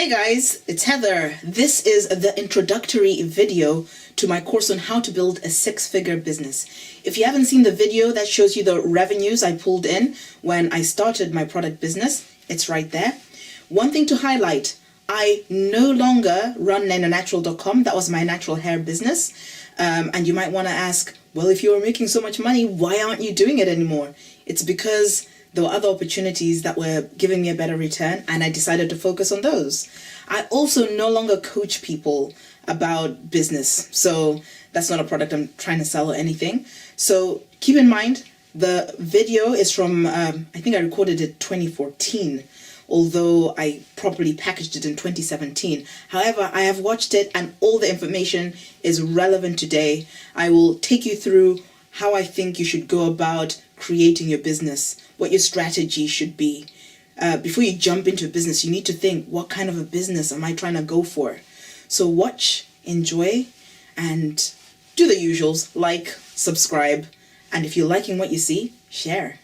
Hey guys, it's Heather. This is the introductory video to my course on how to build a six-figure business. If you haven't seen the video that shows you the revenues I pulled in when I started my product business, it's right there. One thing to highlight, I no longer run nenonatural.com. That was my natural hair business. And you might want to ask, well, if you were making so much money, why aren't you doing it anymore? It's because there were other opportunities that were giving me a better return, and I decided to focus on those. I also no longer coach people about business, so that's not a product I'm trying to sell or anything. So keep in mind, the video is from, I think I recorded it 2014, although I properly packaged it in 2017. However, I have watched it and all the information is relevant today. I will take you through how I think you should go about creating your business, what your strategy should be. Before you jump into a business, you need to think, what kind of a business am I trying to go for? So watch, enjoy, and do the usuals, like, subscribe, and if you're liking what you see, share.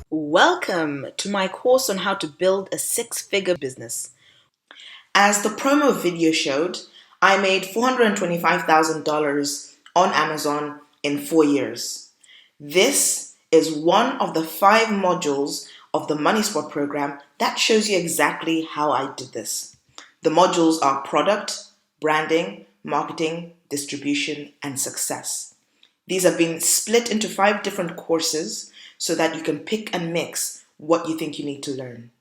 Welcome to my course on how to build a six-figure business. As the promo video showed, I made $425,000 on Amazon in 4 years. This is one of the 5 modules of the Money Spot program that shows you exactly how I did this. The modules are product, branding, marketing, distribution, and success. These have been split into 5 different courses so that you can pick and mix what you think you need to learn.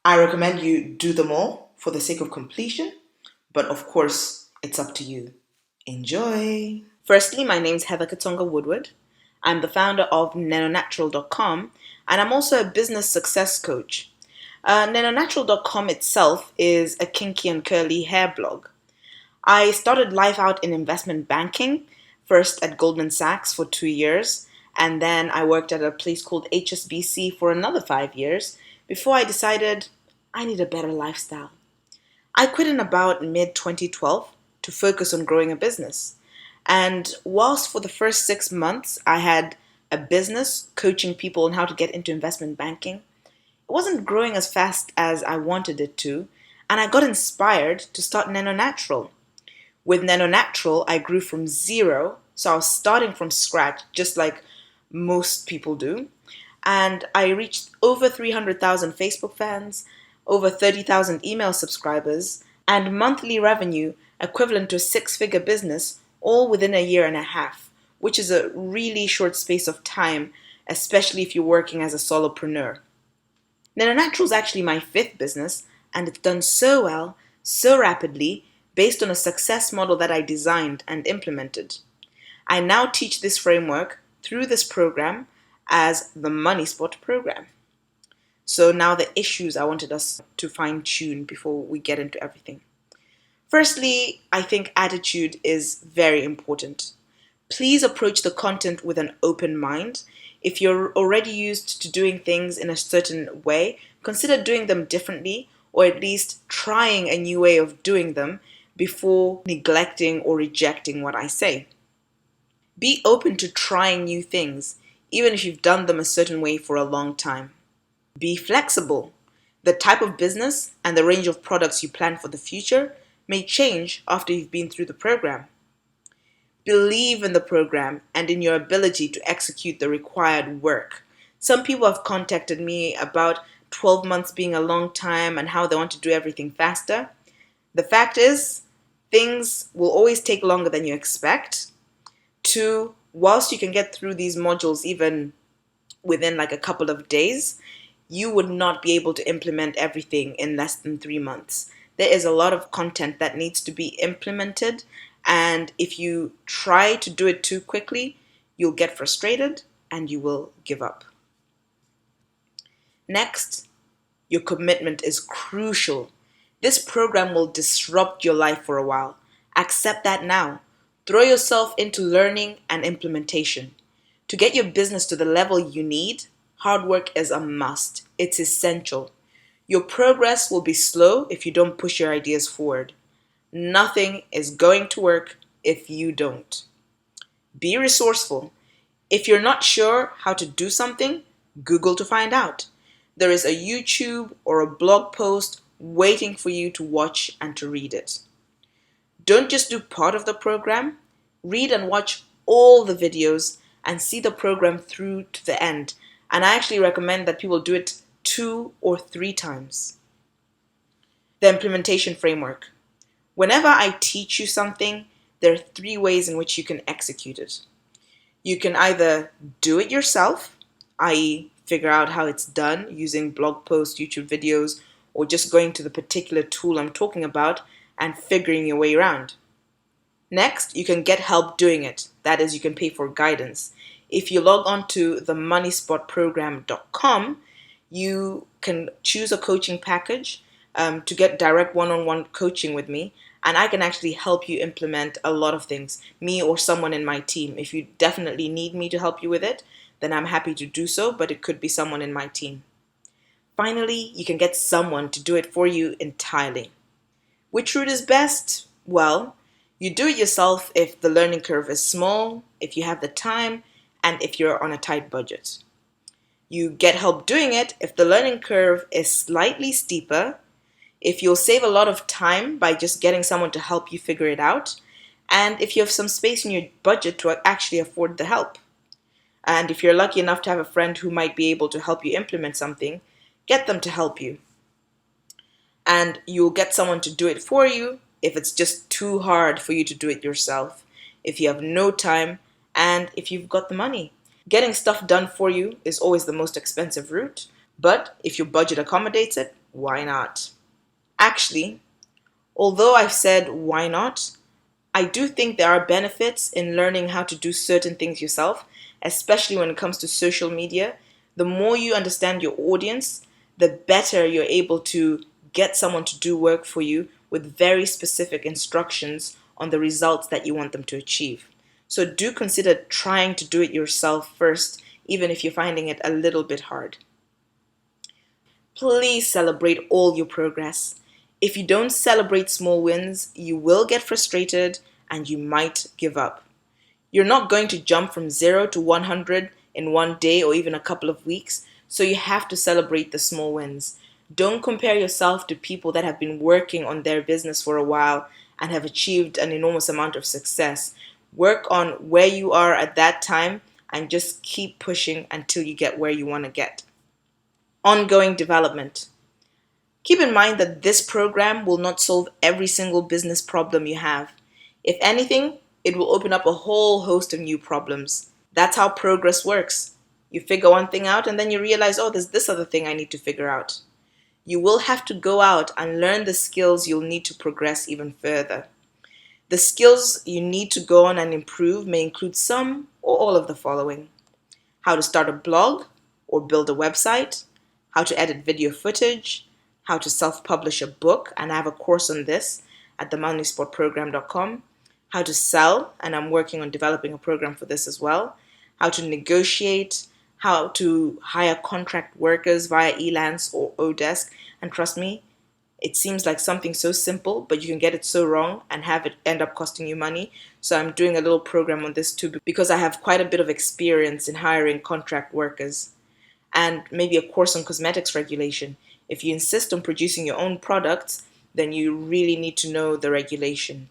I recommend you do them all for the sake of completion, but of course, it's up to you. Enjoy! Firstly, my name's Heather Katonga Woodward. I'm the founder of nenonatural.com, and I'm also a business success coach. Nenonatural.com itself is a kinky and curly hair blog. I started life out in investment banking, first at Goldman Sachs for 2 years, and then I worked at a place called HSBC for another 5 years before I decided I need a better lifestyle. I quit in about mid-2012 to focus on growing a business. And whilst for the first 6 months I had a business coaching people on how to get into investment banking, it wasn't growing as fast as I wanted it to, and I got inspired to start Neno Natural. With Neno Natural, I grew from zero, so I was starting from scratch, just like most people do. And I reached over 300,000 Facebook fans, over 30,000 email subscribers, and monthly revenue equivalent to a six-figure business, all within a year and a half, which is a really short space of time, especially if you're working as a solopreneur. Neno Natural is actually my 5th business, and it's done so well, so rapidly, based on a success model that I designed and implemented. I now teach this framework through this program as the Money Spot program. So now the issues I wanted us to fine-tune before we get into everything. Firstly, I think attitude is very important. Please approach the content with an open mind. If you're already used to doing things in a certain way, consider doing them differently, or at least trying a new way of doing them before neglecting or rejecting what I say. Be open to trying new things, even if you've done them a certain way for a long time. Be flexible. The type of business and the range of products you plan for the future may change after you've been through the program. Believe in the program and in your ability to execute the required work. Some people have contacted me about 12 months being a long time and how they want to do everything faster. The fact is, things will always take longer than you expect. 2, whilst you can get through these modules even within like a couple of days, you would not be able to implement everything in less than 3 months. There is a lot of content that needs to be implemented, and if you try to do it too quickly, you'll get frustrated and you will give up. Next, your commitment is crucial. This program will disrupt your life for a while. Accept that now. Throw yourself into learning and implementation. To get your business to the level you need, hard work is a must. It's essential. Your progress will be slow if you don't push your ideas forward. Nothing is going to work if you don't. Be resourceful. If you're not sure how to do something, Google to find out. There is a YouTube or a blog post waiting for you to watch and to read it. Don't just do part of the program, read and watch all the videos and see the program through to the end. And I actually recommend that people do it 2 or 3 times. The implementation framework. Whenever I teach you something, there are 3 ways in which you can execute it. You can either do it yourself, i.e., figure out how it's done using blog posts, YouTube videos, or just going to the particular tool I'm talking about and figuring your way around. Next, you can get help doing it. That is, you can pay for guidance. If you log on to themoneyspotprogram.com, you can choose a coaching package to get direct one-on-one coaching with me, and I can actually help you implement a lot of things, me or someone in my team. If you definitely need me to help you with it, then I'm happy to do so, but it could be someone in my team. Finally, you can get someone to do it for you entirely. Which route is best? Well, you do it yourself if the learning curve is small, if you have the time, and if you're on a tight budget. You get help doing it if the learning curve is slightly steeper, if you'll save a lot of time by just getting someone to help you figure it out, and if you have some space in your budget to actually afford the help. And if you're lucky enough to have a friend who might be able to help you implement something, get them to help you. And you'll get someone to do it for you if it's just too hard for you to do it yourself, if you have no time, and if you've got the money. Getting stuff done for you is always the most expensive route, but if your budget accommodates it, why not? Actually, although I've said why not, I do think there are benefits in learning how to do certain things yourself, especially when it comes to social media. The more you understand your audience, the better you're able to get someone to do work for you with very specific instructions on the results that you want them to achieve. So do consider trying to do it yourself first, even if you're finding it a little bit hard. Please celebrate all your progress. If you don't celebrate small wins, you will get frustrated and you might give up. You're not going to jump from 0 to 100 in one day or even a couple of weeks, so you have to celebrate the small wins. Don't compare yourself to people that have been working on their business for a while and have achieved an enormous amount of success. Work on where you are at that time and just keep pushing until you get where you want to get. Ongoing development. Keep in mind that this program will not solve every single business problem you have. If anything, it will open up a whole host of new problems. That's how progress works. You figure one thing out and then you realize, oh, there's this other thing I need to figure out. You will have to go out and learn the skills you'll need to progress even further. The skills you need to go on and improve may include some or all of the following: how to start a blog or build a website, how to edit video footage, how to self-publish a book, and I have a course on this at themoneyspotprogram.com, how to sell, and I'm working on developing a program for this as well, how to negotiate, how to hire contract workers via Elance or Odesk, and trust me, it seems like something so simple, but you can get it so wrong and have it end up costing you money. So I'm doing a little program on this too because I have quite a bit of experience in hiring contract workers. And maybe a course on cosmetics regulation. If you insist on producing your own products, then you really need to know the regulation.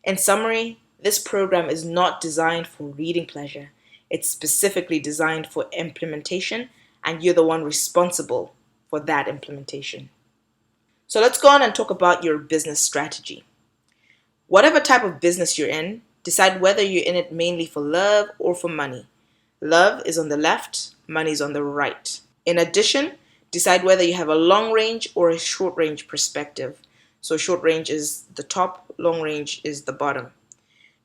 In summary, this program is not designed for reading pleasure. It's specifically designed for implementation, and you're the one responsible for that implementation. So let's go on and talk about your business strategy. Whatever type of business you're in, decide whether you're in it mainly for love or for money. Love is on the left, money is on the right. In addition, decide whether you have a long range or a short range perspective. So short range is the top, long range is the bottom.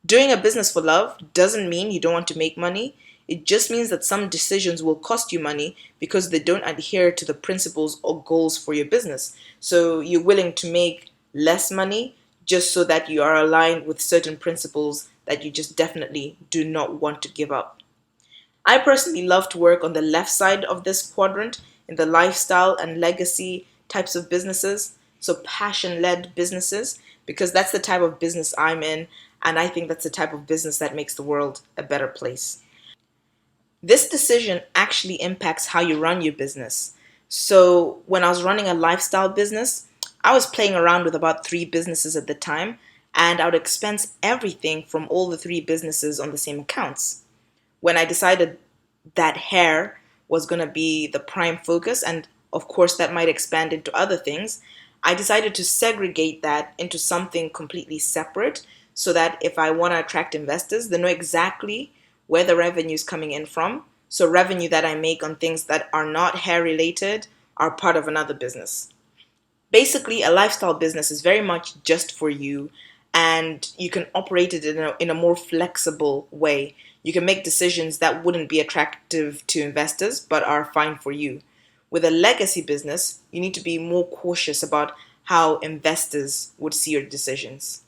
Doing a business for love doesn't mean you don't want to make money. It just means that some decisions will cost you money because they don't adhere to the principles or goals for your business. So you're willing to make less money just so that you are aligned with certain principles that you just definitely do not want to give up. I personally love to work on the left side of this quadrant in the lifestyle and legacy types of businesses, so passion-led businesses, because that's the type of business I'm in, and I think that's the type of business that makes the world a better place. This decision actually impacts how you run your business. So, when I was running a lifestyle business, I was playing around with about three businesses at the time, and I would expense everything from all the three businesses on the same accounts. When I decided that hair was going to be the prime focus, and of course that might expand into other things, I decided to segregate that into something completely separate so that if I want to attract investors, they know exactly where the revenue is coming in from. So, revenue that I make on things that are not hair related are part of another business. Basically, a lifestyle business is very much just for you, and you can operate it in a more flexible way. You can make decisions that wouldn't be attractive to investors but are fine for you. With a legacy business, you need to be more cautious about how investors would see your decisions.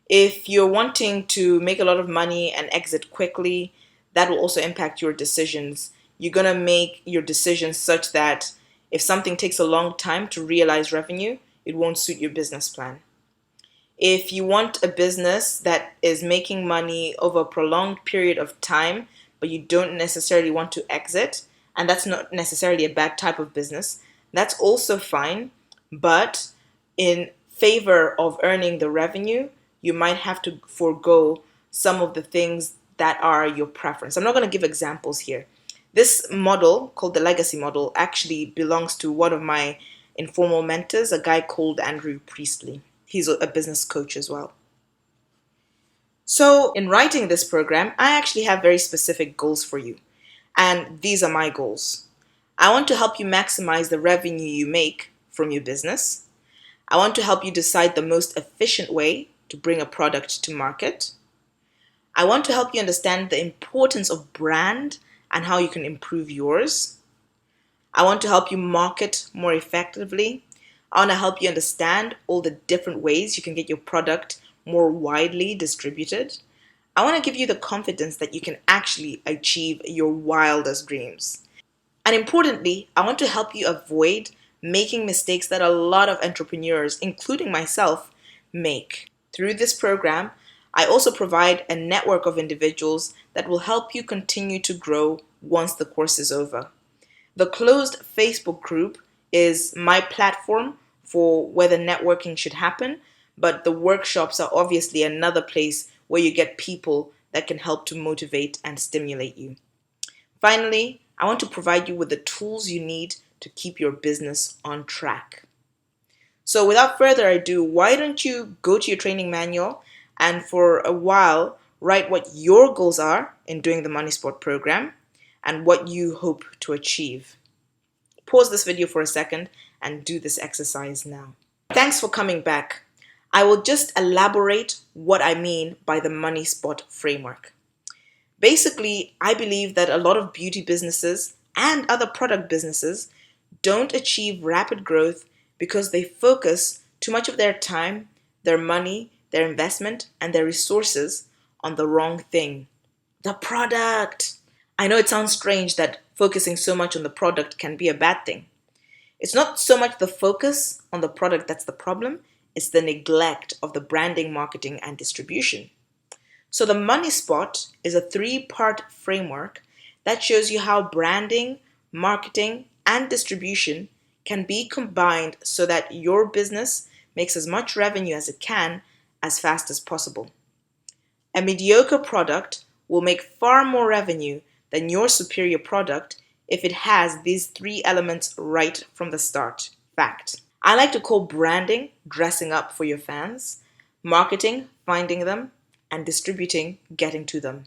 If you're wanting to make a lot of money and exit quickly, that will also impact your decisions. You're going to make your decisions such that if something takes a long time to realize revenue, it won't suit your business plan. If you want a business that is making money over a prolonged period of time, but you don't necessarily want to exit, and that's not necessarily a bad type of business, that's also fine. But in favor of earning the revenue, you might have to forego some of the things that are your preference. I'm not going to give examples here. This model, called the legacy model, actually belongs to one of my informal mentors, a guy called Andrew Priestley. He's a business coach as well. So, in writing this program, I actually have very specific goals for you. And these are my goals. I want to help you maximize the revenue you make from your business. I want to help you decide the most efficient way to bring a product to market. I want to help you understand the importance of brand and how you can improve yours. I want to help you market more effectively. I want to help you understand all the different ways you can get your product more widely distributed. I want to give you the confidence that you can actually achieve your wildest dreams. And importantly, I want to help you avoid making mistakes that a lot of entrepreneurs, including myself, make. Through this program, I also provide a network of individuals that will help you continue to grow once the course is over. The closed Facebook group is my platform for where the networking should happen, but the workshops are obviously another place where you get people that can help to motivate and stimulate you. Finally, I want to provide you with the tools you need to keep your business on track. So, without further ado, why don't you go to your training manual and for a while write what your goals are in doing the Money Spot program and what you hope to achieve. Pause this video for a second and do this exercise now. Thanks for coming back. I will just elaborate what I mean by the Money Spot framework. Basically, I believe that a lot of beauty businesses and other product businesses don't achieve rapid growth because they focus too much of their time, their money, their investment, and their resources on the wrong thing: the product. I know it sounds strange that focusing so much on the product can be a bad thing. It's not so much the focus on the product that's the problem, it's the neglect of the branding, marketing, and distribution. So the Money Spot is a three-part framework that shows you how branding, marketing, and distribution can be combined so that your business makes as much revenue as it can as fast as possible. A mediocre product will make far more revenue than your superior product if it has these three elements right from the start. Fact. I like to call branding dressing up for your fans, marketing finding them, and distributing getting to them.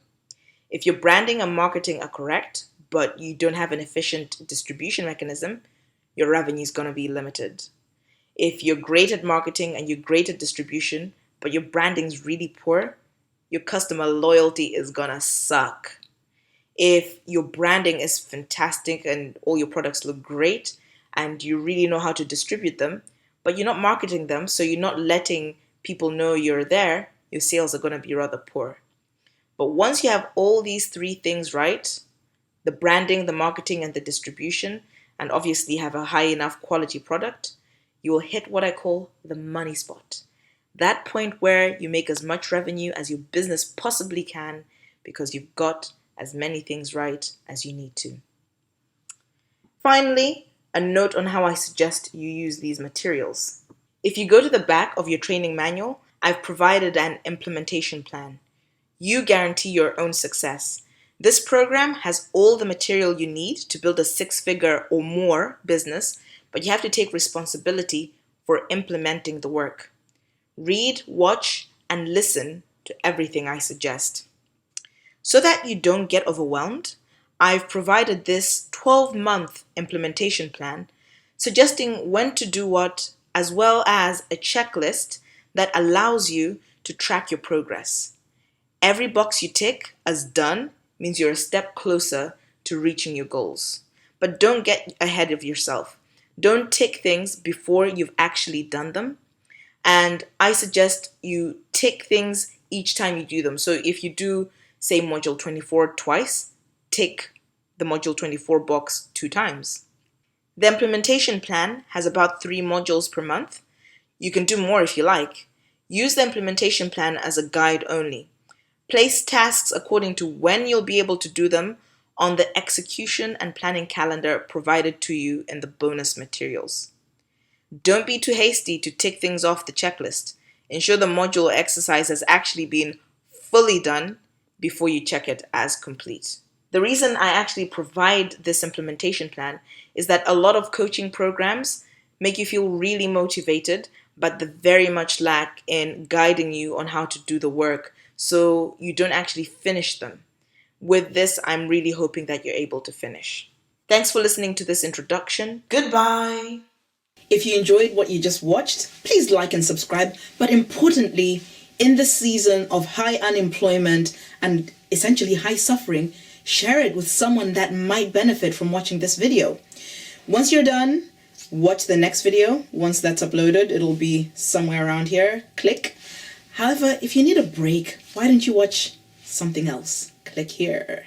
If your branding and marketing are correct, but you don't have an efficient distribution mechanism, your revenue is going to be limited. If you're great at marketing and you're great at distribution, but your branding is really poor, your customer loyalty is going to suck. If your branding is fantastic and all your products look great and you really know how to distribute them, but you're not marketing them, so you're not letting people know you're there, your sales are going to be rather poor. But once you have all these three things right, the branding, the marketing, and the distribution, and obviously have a high enough quality product, you will hit what I call the money spot. That point where you make as much revenue as your business possibly can because you've got as many things right as you need to. Finally, a note on how I suggest you use these materials. If you go to the back of your training manual, I've provided an implementation plan. You guarantee your own success. This program has all the material you need to build a six-figure or more business, but you have to take responsibility for implementing the work. Read, watch, and listen to everything I suggest. So that you don't get overwhelmed, I've provided this 12-month implementation plan suggesting when to do what, as well as a checklist that allows you to track your progress. Every box you tick as done means you're a step closer to reaching your goals. But don't get ahead of yourself. Don't tick things before you've actually done them. And I suggest you tick things each time you do them. So if you do, say, module 24 twice, tick the module 24 box 2 times. The implementation plan has about 3 modules per month. You can do more if you like. Use the implementation plan as a guide only. Place tasks according to when you'll be able to do them on the execution and planning calendar provided to you in the bonus materials. Don't be too hasty to tick things off the checklist. Ensure the module or exercise has actually been fully done before you check it as complete. The reason I actually provide this implementation plan is that a lot of coaching programs make you feel really motivated, but they very much lack in guiding you on how to do the work, so you don't actually finish them. With this, I'm really hoping that you're able to finish. Thanks for listening to this introduction. Goodbye. If you enjoyed what you just watched, please like and subscribe. But importantly, in this season of high unemployment and essentially high suffering, share it with someone that might benefit from watching this video. Once you're done, watch the next video. Once that's uploaded, it'll be somewhere around here. Click. However, if you need a break, why don't you watch something else? Click here.